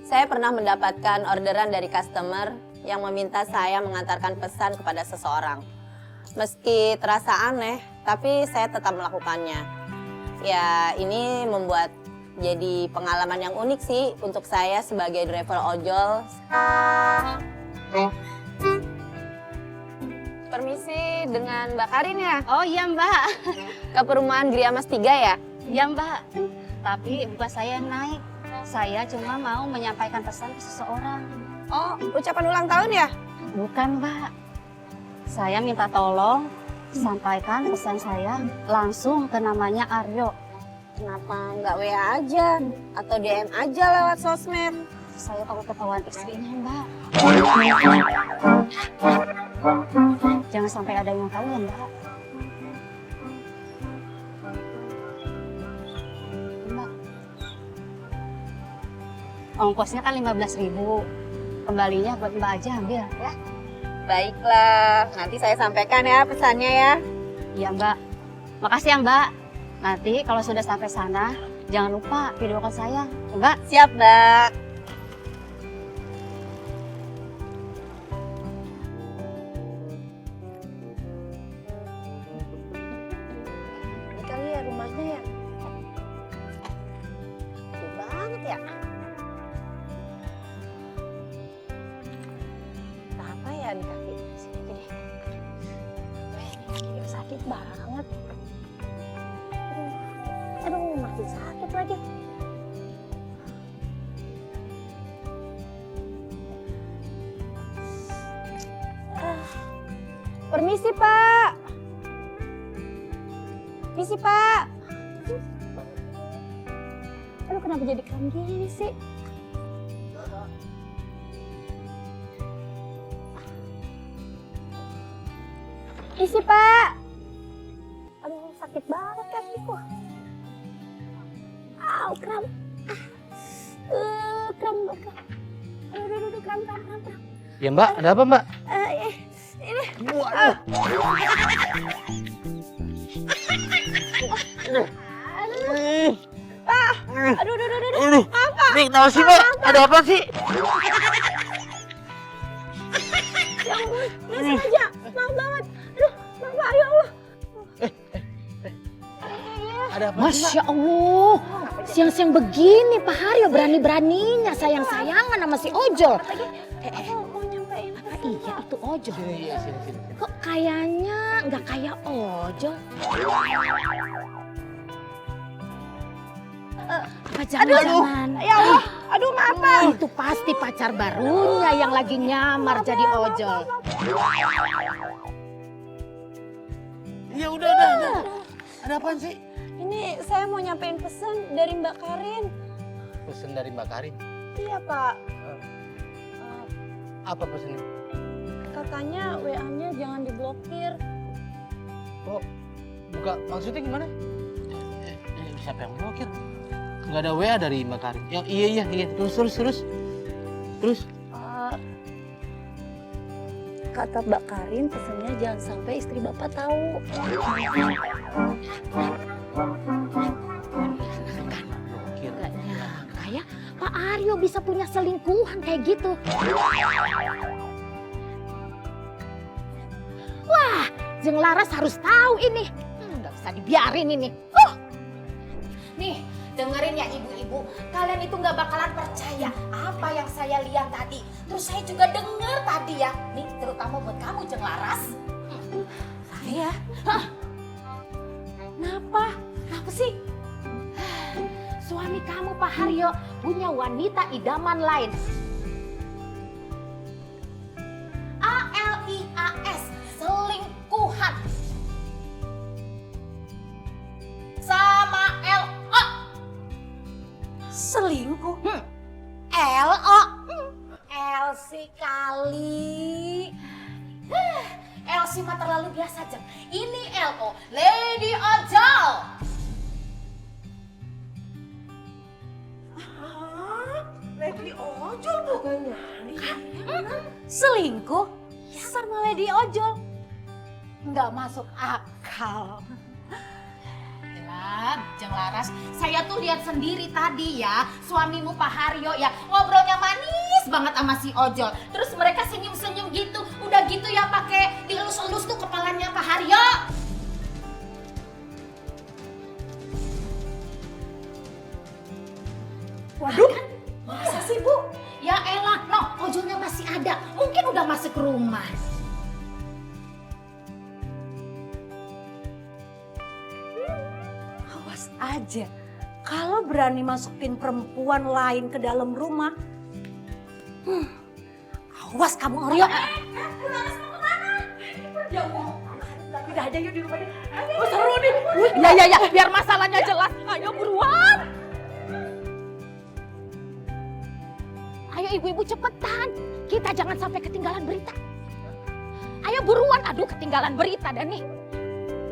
Saya pernah mendapatkan orderan dari customer yang meminta saya mengantarkan pesan kepada seseorang. Meski terasa aneh, tapi saya tetap melakukannya. Ya, ini membuat jadi pengalaman yang unik sih untuk saya sebagai driver ojol. Permisi, dengan Mbak Karin ya? Oh iya Mbak. Ke perumahan Gria Mas 3 ya? Iya Mbak. Tapi bukan saya yang naik. Saya cuma mau menyampaikan pesan ke seseorang. Oh, ucapan ulang tahun ya? Bukan Mbak. Saya minta tolong sampaikan pesan saya langsung ke namanya Aryo. Kenapa nggak WA aja? Atau DM aja lewat sosmed? Saya takut ketahuan istrinya Mbak. Jangan sampai ada yang tahu ya Mbak. Mbak. Ongkosnya kan 15.000. Kembalinya buat Mbak aja ambil ya. Baiklah, nanti saya sampaikan ya pesannya ya. Iya Mbak. Makasih ya Mbak. Nanti kalau sudah sampai sana, jangan lupa video call saya. Mbak. Siap, Mbak. Ini kali ya rumahnya ya. Gede banget ya. Apa ya di kaki? Sini aja deh. Wih, sakit banget. Aduh, makin sakit lagi. Permisi, Pak. Permisi, Pak. Aduh, kenapa jadi kram gini sih? Permisi, Pak. Aduh, sakit banget kakiku. Kram. Kram. Aduh, kram. Ya Mbak, ada apa Mbak? Ini. Waduh. Aduh. Apa? Nih, kenapa sih Mbak? Ada apa sih? Ya ampun, nggak sengaja. Maaf banget. Aduh, maaf, ya Allah. Ada apa sih Mbak? Masya Allah, siang-siang begini Pak Haryo berani-beraninya sayang-sayangan sama si ojol. Mau nyampein Apa iya itu ojol? Sini. Kok kayaknya nggak kayak ojol? Apa jangan-jangan? Ya Allah, aduh maaf, Pak. Itu pasti pacar barunya yang lagi nyamar jadi ojol. Ya udah. Ada apaan sih? Ini saya mau nyampein pesan dari Mbak Karin. Pesan dari Mbak Karin. Iya, Pak. Apa pesannya? Katanya WA-nya jangan diblokir. Oh, buka maksudnya gimana? Siapa yang blokir? Nggak ada WA dari Mbak Karin. Ya, iya. Terus. Kata Mbak Karin pesannya jangan sampai istri Bapak tahu. Blokir. Nggak nyangka ya Pak Haryo bisa punya selingkuhan kayak gitu. Wah, Jeng Laras harus tahu ini. Nggak bisa dibiarin ini. Nih, dengerin ya ibu-ibu. Kalian itu nggak bakalan percaya apa yang saya lihat tadi. Terus saya juga dengar tadi ya. Nih, terutama buat kamu Jeng Laras. Saya? Kenapa? Kenapa sih? Suami kamu Pak Haryo punya wanita idaman lain. ALIAS, selingkuhan. Sama LO. Selingkuh? LO. Elsie kali. Elsie mah terlalu biasa aja. Ini LO, Lady Ojol. Lady Ojol bukannya? Selingkuh sama Lady Ojol. Nggak masuk akal. Gelap, Jeng Laras. Saya tuh lihat sendiri tadi ya, suamimu Pak Haryo ya ngobrolnya manis banget sama si Ojol. Terus mereka senyum-senyum gitu, udah gitu ya pakai dilus-elus tuh kepalanya Pak Haryo. Waduh, masa sih Bu? Ya elah, no, Ojolnya masih ada, mungkin udah masuk ke rumah. Awas aja, kalau berani masukin perempuan lain ke dalam rumah, awas kamu Aryo. Udah aja yuk di rumah deh. Oh, seru nih. Ya, biar masalahnya jelas. Ayo buruan. Ayo ibu-ibu cepetan. Kita jangan sampai ketinggalan berita. Ayo buruan. Aduh, ketinggalan berita dah nih.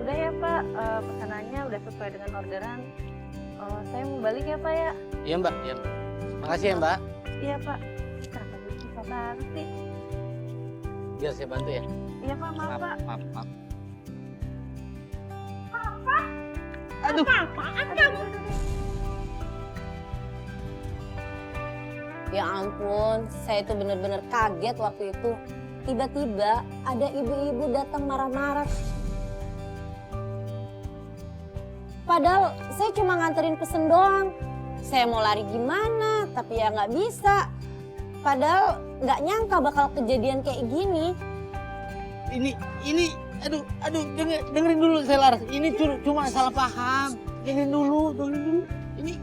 Udah ya Pak, pesanannya udah sesuai dengan orderan. Saya mau balik ya Pak ya? Iya Mbak, iya. Makasih ya Mbak. Iya Pak. Kenapa bisa banget sih? Biar saya bantu ya. Iya Pak, maaf Pak. Maaf. Aduh. Apaan kamu? Ya ampun, saya itu bener-bener kaget waktu itu. Tiba-tiba ada ibu-ibu datang marah-marah. Padahal saya cuma nganterin pesen doang. Saya mau lari gimana, tapi ya nggak bisa. Padahal nggak nyangka bakal kejadian kayak gini. Ini, aduh, dengerin dulu saya Laras. Ini cuma salah paham. Dengerin dulu. Ini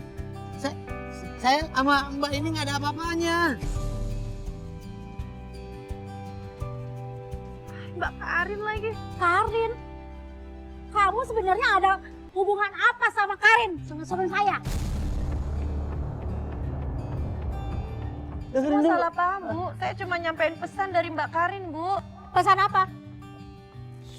saya sama Mbak ini nggak ada apa-apanya. Mbak Karin lagi. Karin? Kamu sebenarnya ada hubungan apa sama Karin? Sama suami saya? Dengerin Cuma dulu. salah paham Bu, saya cuma nyampein pesan dari Mbak Karin Bu. Pesan apa?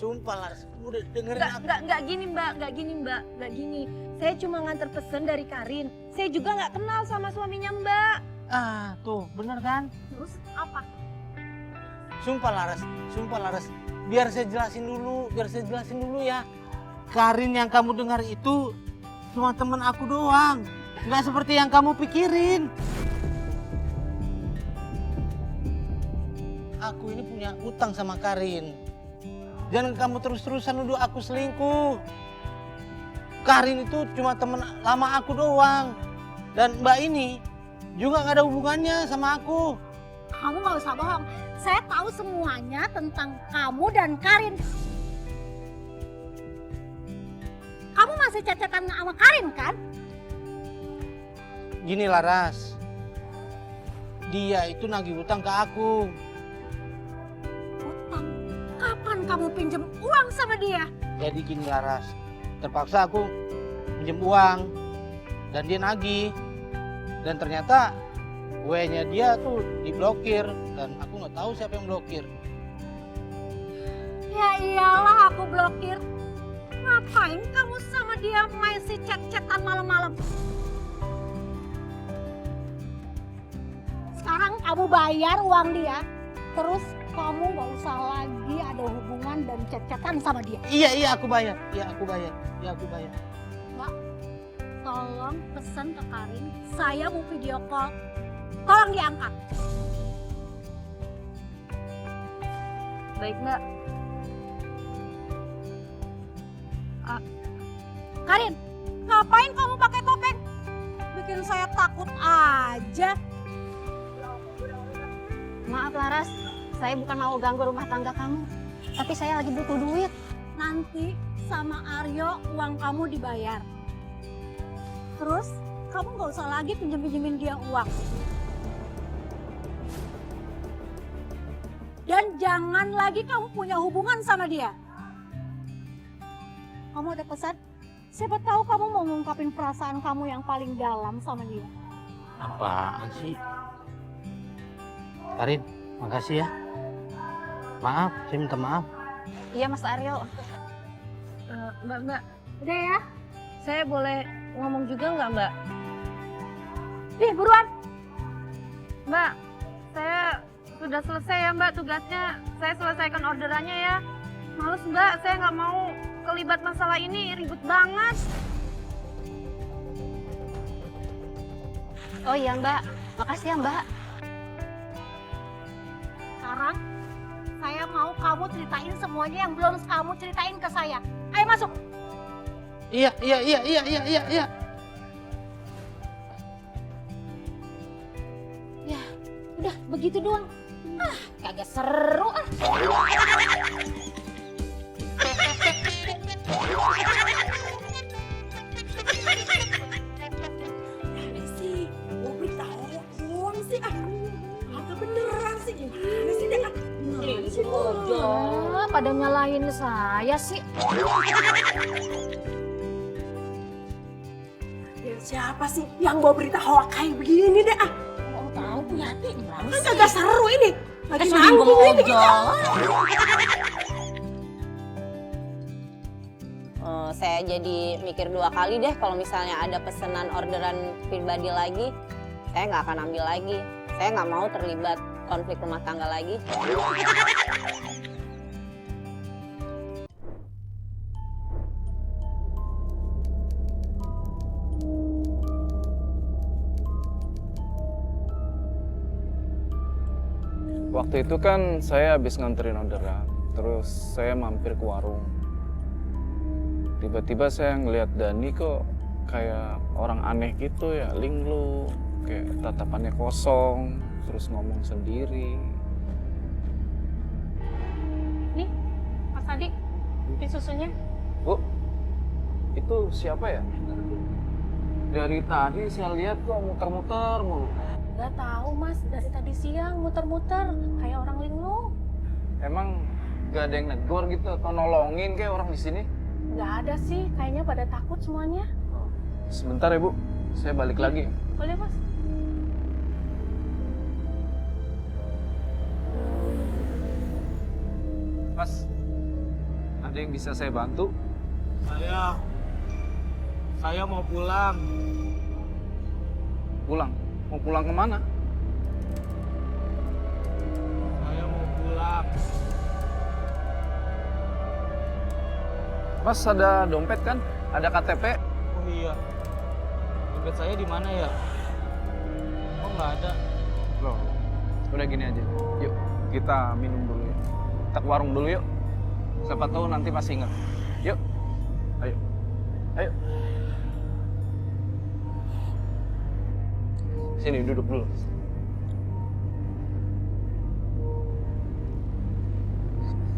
Sumpah Laras, udah dengerin aku. Nggak gini Mbak, nggak gini. Saya cuma nganter pesan dari Karin. Saya juga nggak kenal sama suaminya Mbak. Ah, tuh, bener kan? Terus apa? Sumpah Laras. Biar saya jelasin dulu ya. Karin yang kamu dengar itu cuma temen aku doang. Nggak seperti yang kamu pikirin. Aku ini punya utang sama Karin. Jangan kamu terus-terusan nuduh aku selingkuh. Karin itu cuma temen lama aku doang. Dan Mbak ini juga nggak ada hubungannya sama aku. Kamu gak usah bohong. Saya tahu semuanya tentang kamu dan Karin. Kamu masih chat-chatan sama Karin kan? Gini Laras, dia itu nagih utang ke aku. Utang? Kapan kamu pinjem uang sama dia? Jadi gini Laras, terpaksa aku pinjem uang dan dia nagih. Dan ternyata W-nya dia tuh diblokir dan aku nggak tahu siapa yang blokir. Ya iyalah aku blokir. Ngapain kamu sama dia masih chat-chatan malam-malam? Sekarang kamu bayar uang dia, terus kamu gak usah lagi ada hubungan dan chat-chatan sama dia. Iya aku bayar. Mbak, tolong pesan ke Karin, saya mau video call. Tolong diangkat. Baik Mbak. Karin, ngapain kamu pakai topeng? Bikin saya takut aja. Maaf Laras, saya bukan mau ganggu rumah tangga kamu. Tapi saya lagi butuh duit. Nanti sama Aryo uang kamu dibayar. Terus kamu gak usah lagi pinjem-pinjemin dia uang. Dan jangan lagi kamu punya hubungan sama dia. Kamu ada pesan? Siapa tahu kamu mau ngungkapin perasaan kamu yang paling dalam sama dia. Apaan sih? Karin, makasih ya. Maaf, saya minta maaf. Iya Mas Aryo. Mbak, Udah ya? saya boleh ngomong juga nggak Mbak? Nih buruan. Mbak, saya sudah selesai ya Mbak tugasnya. Saya selesaikan orderannya ya. Males Mbak, saya nggak mau kelibat masalah ini, ribet banget. Oh iya Mbak, makasih ya Mbak. Sekarang saya mau kamu ceritain semuanya yang belum kamu ceritain ke saya. Ayo masuk. Iya. Ya, udah begitu doang. Ah, kagak seru ah. sih, mau beritahu doang sih ah. Agak beneran sih, gimana sih dah? Udah, pada nyalahin saya sih. Ya, siapa sih yang bawa berita hoak kayak begini deh ah? Mau tahu Bu Yati gimana Kan sih? kagak seru ini. Lagi Kan nanggung ini kita. Saya jadi mikir 2 kali deh kalau misalnya ada pesanan orderan pribadi lagi, saya nggak akan ambil lagi. Saya nggak mau terlibat konflik rumah tangga lagi. Waktu itu kan saya habis nganterin orderan, terus saya mampir ke warung. Tiba-tiba saya ngeliat Dani kok kayak orang aneh gitu ya, linglung, kayak tatapannya kosong, terus ngomong sendiri. Nih, Mas Adi, di susunya. Bu, itu siapa ya? Dari tadi saya lihat kok muter-muter mulu. Gak tahu Mas, dari tadi siang muter-muter kayak orang linglung. Emang gak ada yang negor gitu atau nolongin kayak orang di sini? Gak ada sih, kayaknya pada takut semuanya. Sebentar ya Bu, saya balik lagi. Boleh Mas? Mas, ada yang bisa saya bantu? Saya mau pulang. Pulang? Mau pulang kemana? Saya mau pulang. Mas, ada dompet kan? Ada KTP? Oh iya. Dompet saya di mana ya? Oh nggak ada. Loh, udah gini aja. Yuk, kita minum dulu yuk. Kita ke warung dulu yuk. Siapa tahu nanti masih ingat. Yuk, ayo. Ayo. Sini, duduk dulu.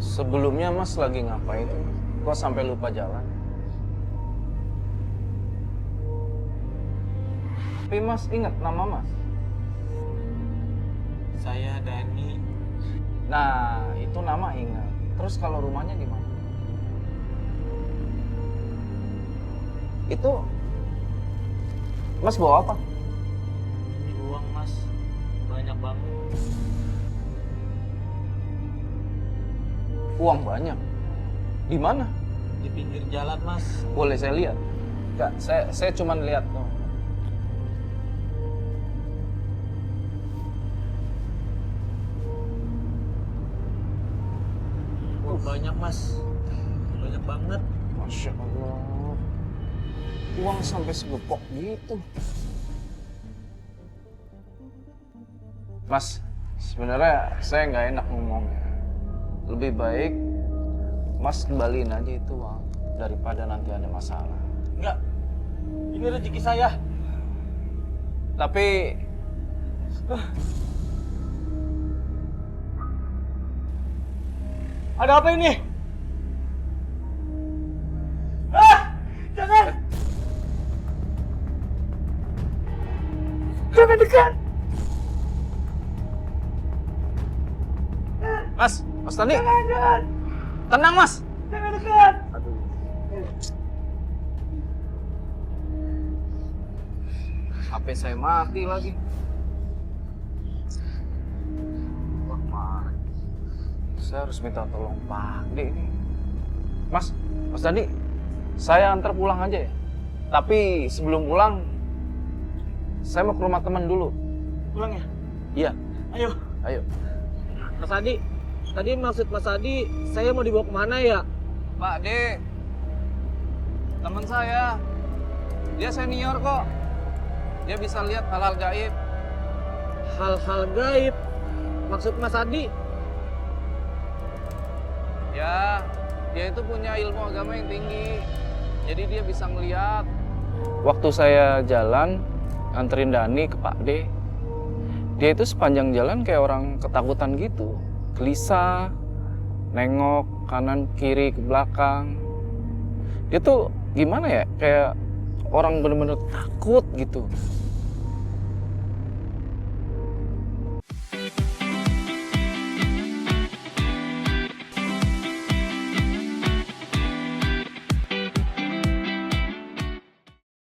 Sebelumnya Mas lagi ngapain? Kok sampai lupa jalan? Tapi Mas ingat nama Mas? Saya Dani. Nah, itu nama ingat. Terus kalau rumahnya di mana? Itu Mas bawa apa? Ini uang Mas, banyak banget. Uang banyak. Di mana? Di pinggir jalan Mas. Boleh saya lihat? Enggak, saya cuma lihat dong. Oh banyak Mas, banyak banget. Masya Allah. Uang sampai segepok gitu. Mas, sebenarnya saya nggak enak ngomongnya. Lebih baik Mas kembaliin aja itu uang daripada nanti ada masalah. Enggak, ini rezeki saya. Tapi Ada apa ini? Ah! Jangan! Jangan dekat! Mas Tani, Jangan! tenang Mas. Jangan dekat! Aduh. HP saya mati lagi. Wah, parah. Saya harus minta tolong Pak D ini. Mas Tani, saya antar pulang aja ya. Tapi sebelum pulang, saya mau ke rumah teman dulu. Pulang ya? Iya, Ayo. ayo. Mas Adi, tadi maksud Mas Adi, saya mau dibawa kemana ya? Pak D, teman saya. Dia senior kok. Dia bisa lihat hal-hal gaib. Hal-hal gaib. Maksud Mas Adi? Ya, dia itu punya ilmu agama yang tinggi. Jadi dia bisa ngeliat. Waktu saya jalan, anterin Dani ke Pak D, dia itu sepanjang jalan kayak orang ketakutan gitu. Gelisah, nengok kanan kiri ke belakang. Dia tuh gimana ya, kayak orang bener-bener takut gitu.